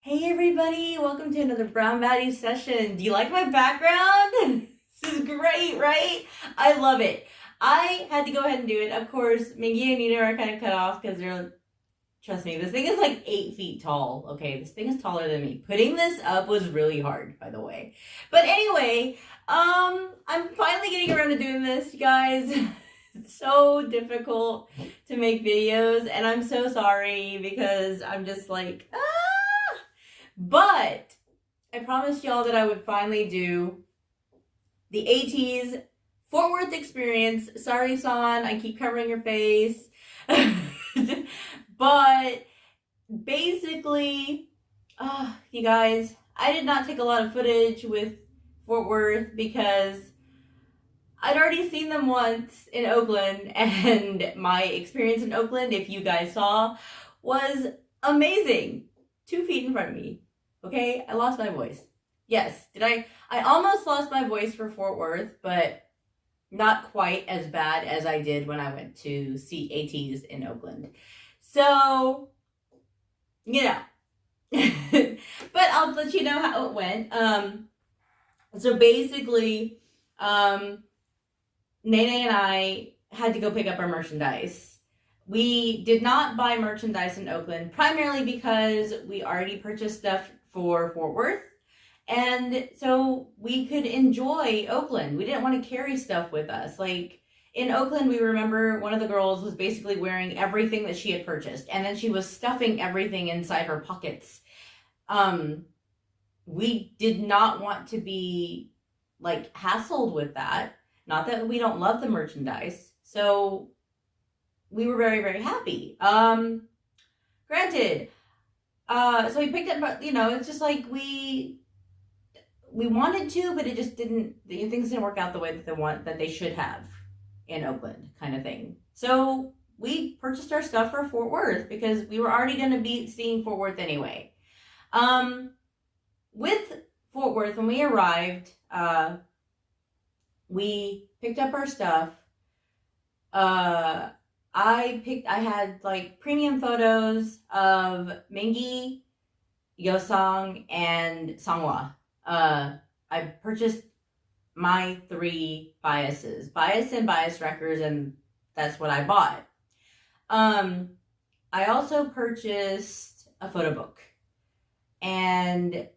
Hey everybody, welcome to another Brown Baddie session. Do you like my background? This is great, right? I love it. I had to go ahead and do it. Of course, Mingy and Nina are kind of cut off because trust me, this thing is like 8 feet tall. Okay, this thing is taller than me. Putting this up was really hard, by the way. But anyway, I'm finally getting around to doing this, you guys. It's so difficult to make videos, and I'm so sorry because I'm just like, But I promised y'all that I would finally do the Ateez Fort Worth experience. Sorry, Son, I keep covering your face. But basically, you guys, I did not take a lot of footage with Fort Worth because I'd already seen them once in Oakland, and my experience in Oakland, if you guys saw, was amazing. 2 feet in front of me. Okay, I lost my voice. Yes, I almost lost my voice for Fort Worth, but not quite as bad as I did when I went to see Ateez in Oakland. So, you know. But I'll let you know how it went. So basically, Nene and I had to go pick up our merchandise. We did not buy merchandise in Oakland, primarily because we already purchased stuff for Fort Worth, and so we could enjoy Oakland. We didn't want to carry stuff with us. Like, in Oakland, we remember one of the girls was basically wearing everything that she had purchased, and then she was stuffing everything inside her pockets. We did not want to be, like, hassled with that. Not that we don't love the merchandise. So we were very, very happy. Granted, so we picked up, it's just like we wanted to, but it just didn't, things didn't work out the way that they should have in Oakland, kind of thing. So we purchased our stuff for Fort Worth because we were already going to be seeing Fort Worth anyway. With Fort Worth, when we arrived, we picked up our stuff. I had like premium photos of Mingy, Yosong, and Songhwa. I purchased my 3 biases, bias and bias records, and that's what I bought. I also purchased a photo book, and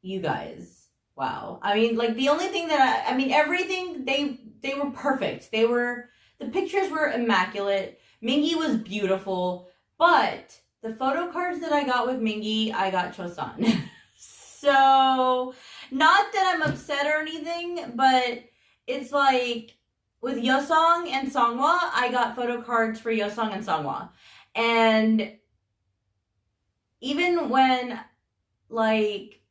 you guys, wow. I mean, like, the only thing that everything, they were perfect. The pictures were immaculate. Mingy was beautiful, but the photo cards that I got with Mingy, I got Chosun. So, not that I'm upset or anything, but it's like, with Yosong and Songhwa, I got photo cards for Yosong and Songhwa. And even when, like,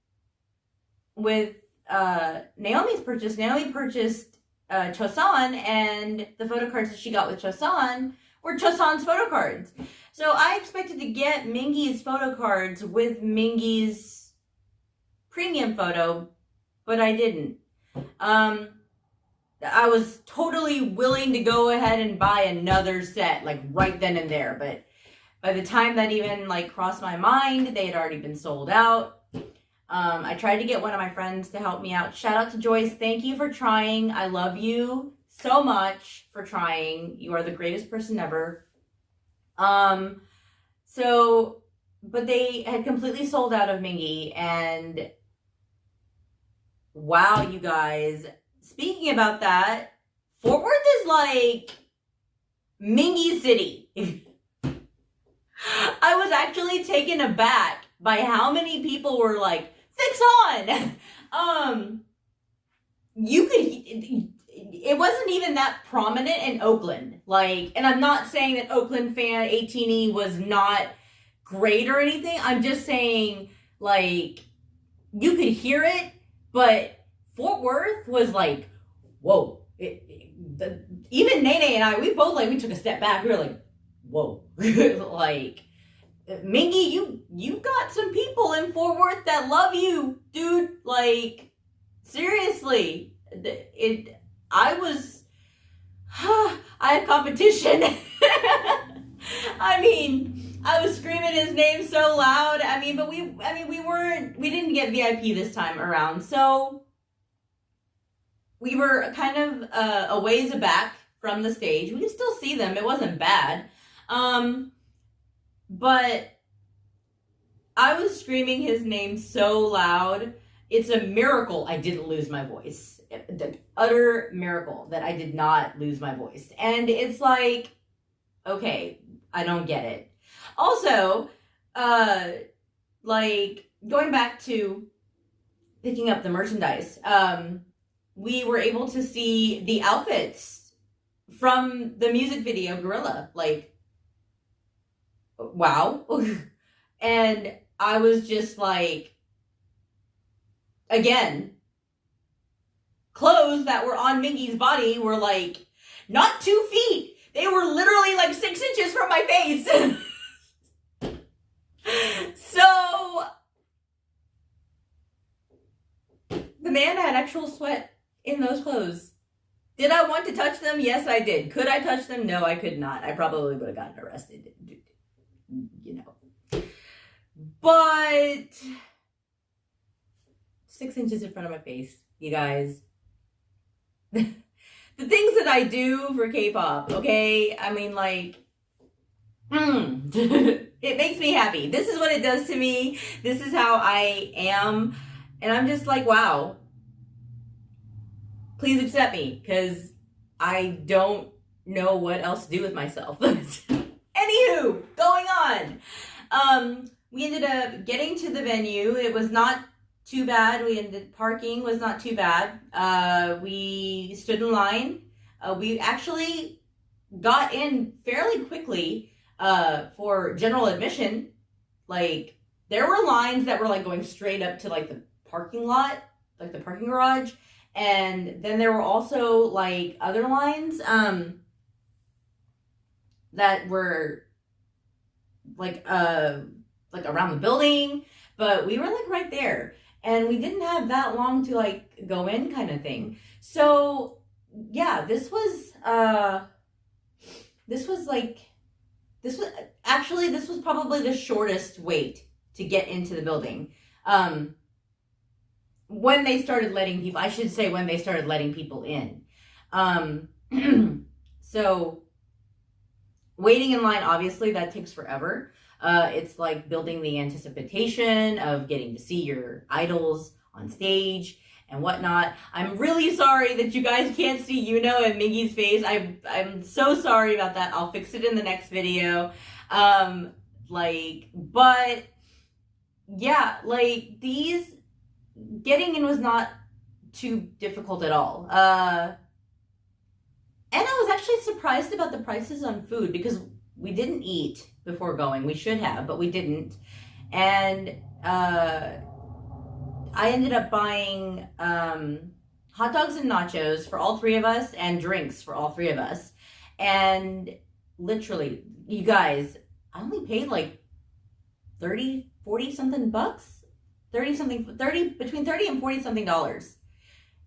with Naomi purchased Chosun, and the photo cards that she got with Chosun were Chosun's photo cards. So I expected to get Mingy's photo cards with Mingy's premium photo, but I didn't. I was totally willing to go ahead and buy another set, like, right then and there, but by the time that even, like, crossed my mind, they had already been sold out. I tried to get one of my friends to help me out. Shout out to Joyce. Thank you for trying. I love you so much for trying. You are the greatest person ever. But they had completely sold out of Mingy, and wow, you guys. Speaking about that, Fort Worth is like Mingy City. I was actually taken aback by how many people were like, "Fix on!" It wasn't even that prominent in Oakland. Like, and I'm not saying that Oakland fan 18E was not great or anything. I'm just saying, like, you could hear it, but Fort Worth was like, whoa. Even Nene and I, we took a step back. We were like, whoa. Like, Mingy, you got some people in Fort Worth that love you, dude. Like, seriously. I had competition. I mean, I was screaming his name so loud. But we didn't get VIP this time around, so we were kind of a ways back from the stage. We could still see them. It wasn't bad. But I was screaming his name so loud. It's a miracle I didn't lose my voice. The utter miracle that I did not lose my voice. And it's like, okay, I don't get it. Also, going back to picking up the merchandise, we were able to see the outfits from the music video Gorilla. Like, wow. And I was just like, again, clothes that were on Mingy's body were like not 2 feet. They were literally like 6 inches from my face. So the man had actual sweat in those clothes. Did I want to touch them? Yes, I did. Could I touch them? No, I could not. I probably would have gotten arrested. But 6 inches in front of my face, you guys. The things that I do for K-pop, okay? It makes me happy. This is what it does to me. This is how I am. And I'm just like, wow. Please accept me, because I don't know what else to do with myself. Anywho, going on. We ended up getting to the venue. It was not too bad. Parking was not too bad. We stood in line. We actually got in fairly quickly for general admission. Like, there were lines that were like going straight up to like the parking lot, like the parking garage. And then there were also like other lines that were like around the building, but we were like right there, and we didn't have that long to like go in, kind of thing. So yeah, this was probably the shortest wait to get into the building. When they started letting people in. So waiting in line, obviously that takes forever. It's like building the anticipation of getting to see your idols on stage and whatnot. I'm really sorry that you guys can't see Yuno and Mingy's face. I'm so sorry about that. I'll fix it in the next video. But yeah, like getting in was not too difficult at all. And I was actually surprised about the prices on food, because we didn't eat before going. We should have, but we didn't. And I ended up buying hot dogs and nachos for all 3 of us, and drinks for all 3 of us. And literally, you guys, I only paid like 30, 40 something bucks. Between 30 and 40 something dollars.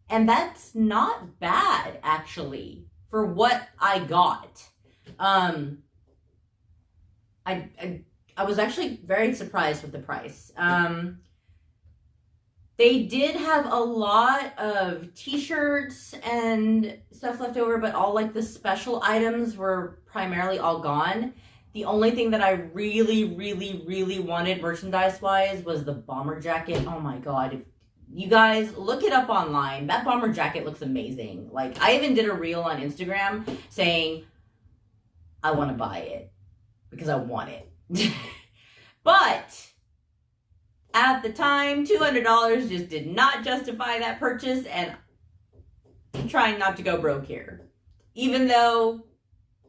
And that's not bad, actually, for what I got. I was actually very surprised with the price. They did have a lot of t-shirts and stuff left over, but all like the special items were primarily all gone. The only thing that I really, really, really wanted merchandise-wise was the bomber jacket. Oh my god. If you guys look it up online, that bomber jacket looks amazing. Like, I even did a reel on Instagram saying, I want to buy it because I want it. But at the time, $200 just did not justify that purchase, and I'm trying not to go broke here. Even though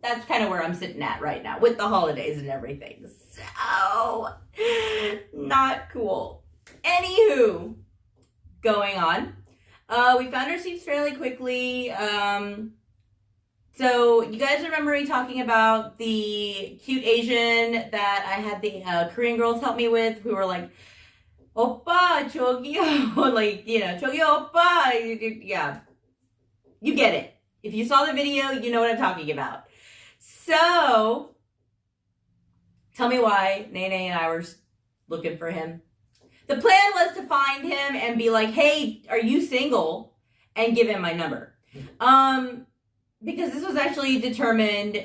that's kind of where I'm sitting at right now with the holidays and everything. So, not cool. Anywho, going on. We found our seats fairly quickly. So, you guys remember me talking about the cute Asian that I had the Korean girls help me with, who were like, Oppa, Chogyo, like, Chogyo, Oppa. Yeah, you get it. If you saw the video, you know what I'm talking about. So, Tell me why Nene and I were looking for him. The plan was to find him and be like, hey, are you single? And give him my number. Because this was actually determined,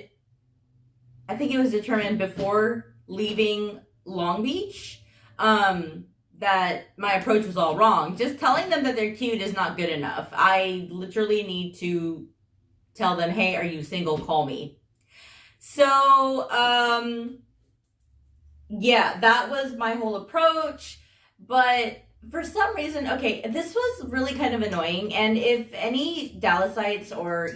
I think it was determined before leaving Long Beach, that my approach was all wrong. Just telling them that they're cute is not good enough. I literally need to tell them, hey, are you single? Call me. So, yeah, that was my whole approach. But for some reason, okay, this was really kind of annoying. And if any Dallasites or,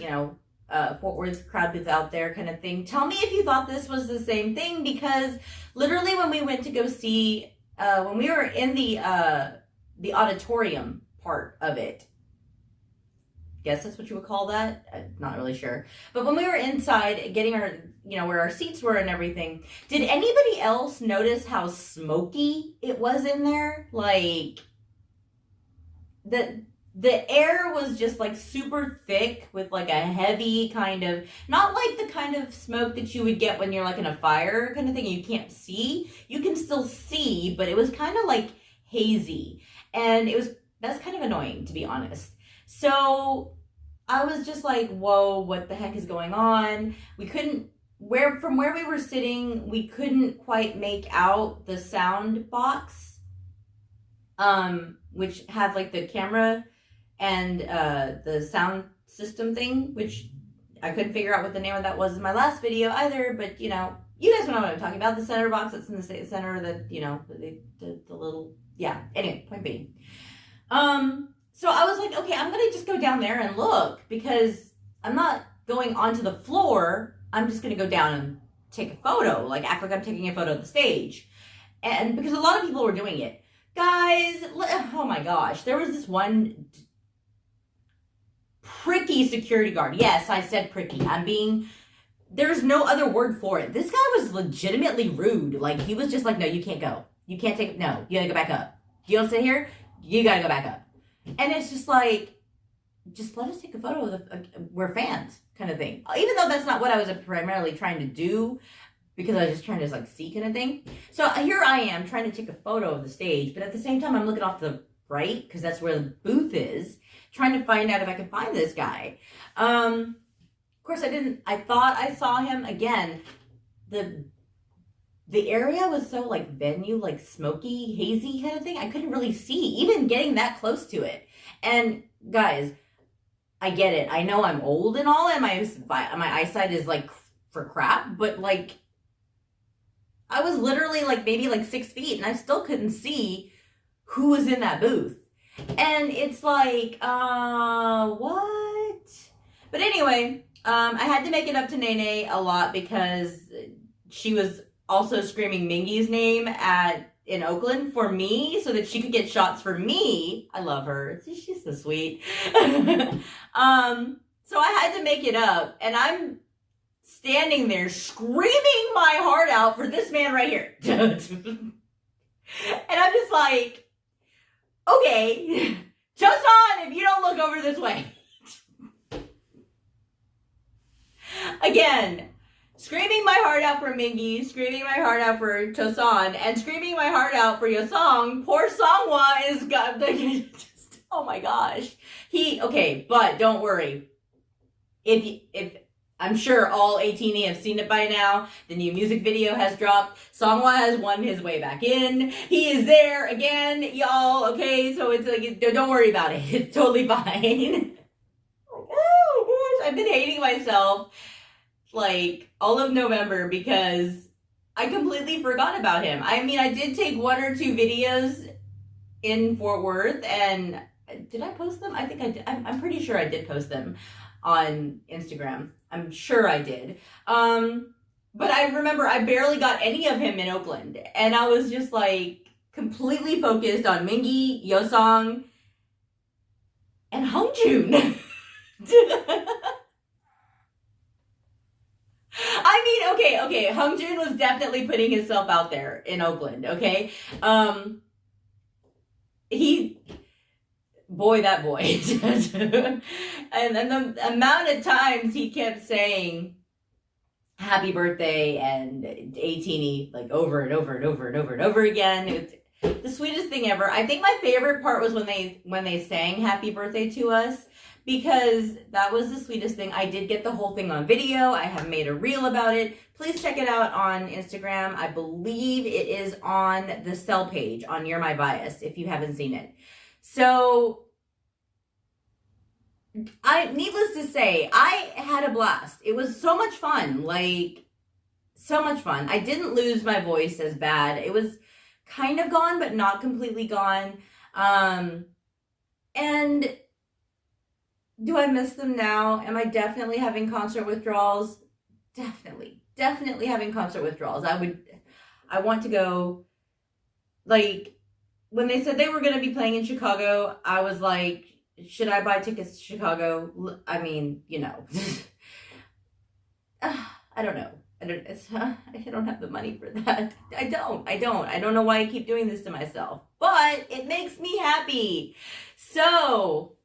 Fort Worth crowd is out there kind of thing, tell me if you thought this was the same thing, because literally when we went to go see, when we were in the auditorium part of it, guess that's what you would call that. I'm not really sure. But when we were inside getting our, where our seats were and everything, did anybody else notice how smoky it was in there? Like, the air was just like super thick with like a heavy kind of, not like the kind of smoke that you would get when you're like in a fire kind of thing. You can't see. You can still see, but it was kind of like hazy. And that's kind of annoying, to be honest. So I was just like, whoa, what the heck is going on? We couldn't, from where we were sitting, we couldn't quite make out the sound box, which has like the camera and the sound system thing, which I couldn't figure out what the name of that was in my last video either, but you guys know what I'm talking about, the center box that's in the center, that, the little, yeah, anyway, point being. So I was like, okay, I'm going to just go down there and look, because I'm not going onto the floor. I'm just going to go down and take a photo, like act like I'm taking a photo of the stage. And because a lot of people were doing it. Guys, oh my gosh, there was this one pricky security guard. Yes, I said pricky. There's no other word for it. This guy was legitimately rude. Like, he was just like, no, you can't go. You can't take it. No, you gotta go back up. You don't sit here. You gotta go back up. And it's just like, just let us take a photo of we're fans kind of thing. Even though that's not what I was primarily trying to do, because I was just trying to like see kind of thing. So here I am trying to take a photo of the stage, but at the same time I'm looking off to the right, because that's where the booth is, trying to find out if I can find this guy. Of course I thought I saw him again. The area was so like venue, like smoky, hazy kind of thing. I couldn't really see, even getting that close to it. And guys, I get it. I know I'm old and all, and my eyesight is like for crap, but like, I was literally like maybe like 6 feet, and I still couldn't see who was in that booth. And it's like, what? But anyway, I had to make it up to Nene a lot, because she was also screaming Mingy's name in Oakland for me, so that she could get shots for me. I love her. She's so sweet. So I had to make it up, and I'm standing there screaming my heart out for this man right here. And I'm just like, okay, just on if you don't look over this way. Again, screaming my heart out for Mingy, screaming my heart out for Chosan, and screaming my heart out for Yosong. Poor Songwa is got just, oh my gosh. Okay, but don't worry. If I'm sure all 18E have seen it by now. The new music video has dropped. Songwa has won his way back in. He is there again, y'all. Okay, so it's like, don't worry about it. It's totally fine. Oh my gosh, I've been hating myself like all of November because I completely forgot about him. I mean, I did take 1 or 2 videos in Fort Worth, and did I post them? I think I did. I'm pretty sure I did post them on Instagram. I'm sure I did. But I remember I barely got any of him in Oakland, and I was just like completely focused on Mingy, Yosong, and Hongjoon. I mean, okay. Hongjoon was definitely putting himself out there in Oakland, okay? That boy. And then the amount of times he kept saying happy birthday and Ateez like over and over and over and over and over again. It was the sweetest thing ever. I think my favorite part was when they sang happy birthday to us, because that was the sweetest thing. I did get the whole thing on video. I have made a reel about it. Please check it out on Instagram. I believe it is on the Sell page on You're My Bias if you haven't seen it. So needless to say, I had a blast. It was so much fun, like so much fun. I didn't lose my voice as bad. It was kind of gone, but not completely gone. And do I miss them now? Am I definitely having concert withdrawals? Definitely having concert withdrawals. I want to go. Like, when they said they were going to be playing in Chicago, I was like, should I buy tickets to Chicago? I mean, you know, I don't know. I don't have the money for that. I don't know why I keep doing this to myself, but it makes me happy. So,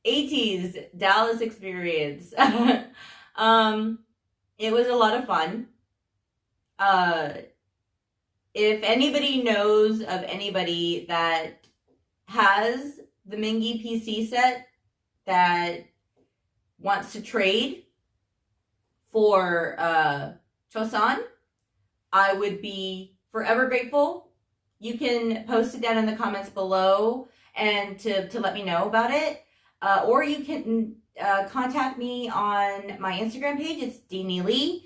Ateez Dallas experience. It was a lot of fun. If anybody knows of anybody that has the Mingy PC set that wants to trade for Chosun, I would be forever grateful. You can post it down in the comments below and to let me know about it. Or you can contact me on my Instagram page. It's DeanieLee.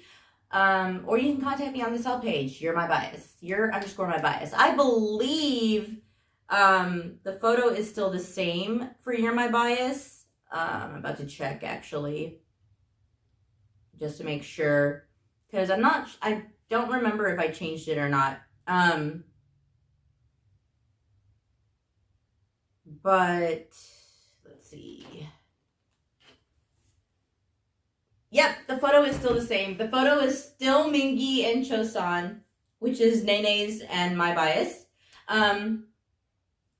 Or you can contact me on the Sell page. You're My Bias. You're_My Bias. I believe the photo is still the same for You're My Bias. I'm about to check actually, just to make sure, because I don't remember if I changed it or not. But let's see. Yep, the photo is still the same. The photo is still Mingy and Chosun, which is Nene's and My Bias,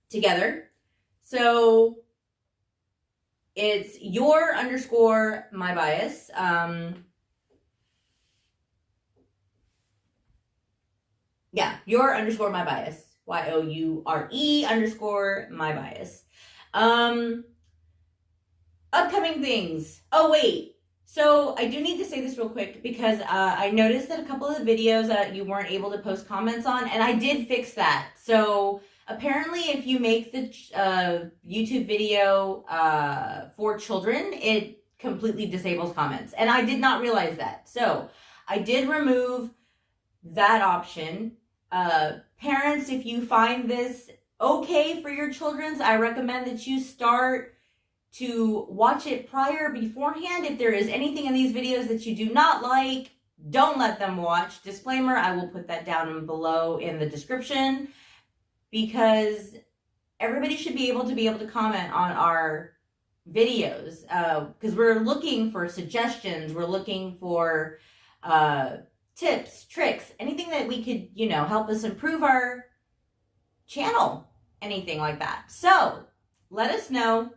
together. So it's your_My Bias. Yeah, your_My Bias. YOURE_My Bias. Upcoming things. Oh, wait. So I do need to say this real quick, because I noticed that a couple of the videos that you weren't able to post comments on, and I did fix that. So apparently if you make the YouTube video for children, it completely disables comments. And I did not realize that. So I did remove that option. Parents, if you find this okay for your children's, I recommend that you start to watch it beforehand. If there is anything in these videos that you do not like, don't let them watch. Disclaimer, I will put that down below in the description, because everybody should be able to comment on our videos, because we're looking for suggestions. We're looking for tips, tricks, anything that we could, help us improve our channel, anything like that. So let us know.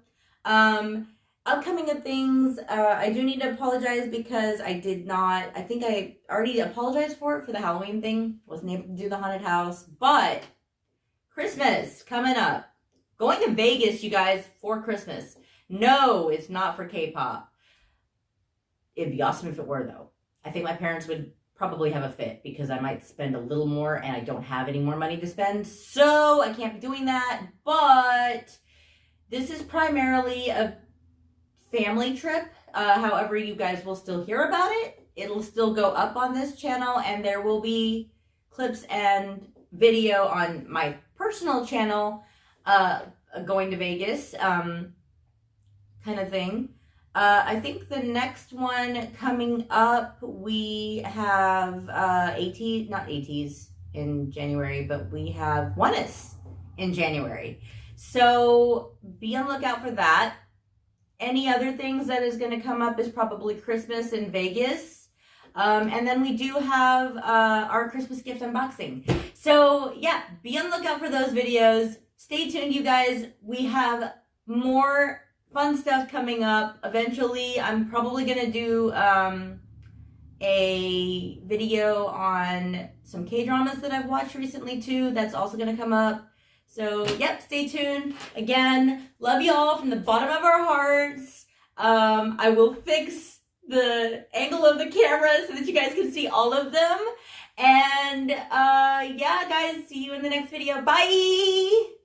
Upcoming of things, I do need to apologize because I think I already apologized for the Halloween thing. Wasn't able to do the haunted house, but Christmas coming up. Going to Vegas, you guys, for Christmas. No, it's not for K-pop. It'd be awesome if it were, though. I think my parents would probably have a fit, because I might spend a little more and I don't have any more money to spend, so I can't be doing that. But this is primarily a family trip. However, you guys will still hear about it. It'll still go up on this channel, and there will be clips and video on my personal channel going to Vegas kind of thing. I think the next one coming up, we have Ateez, not Ateez in January, but we have Oneness in January. So be on the lookout for that. Any other things that is going to come up is probably Christmas in Vegas. And then we do have our Christmas gift unboxing. So yeah, be on the lookout for those videos. Stay tuned, you guys. We have more fun stuff coming up. Eventually, I'm probably going to do a video on some K-dramas that I've watched recently too. That's also going to come up. So, yep, stay tuned. Again, love y'all from the bottom of our hearts. I will fix the angle of the camera so that you guys can see all of them. And, yeah, guys, see you in the next video. Bye!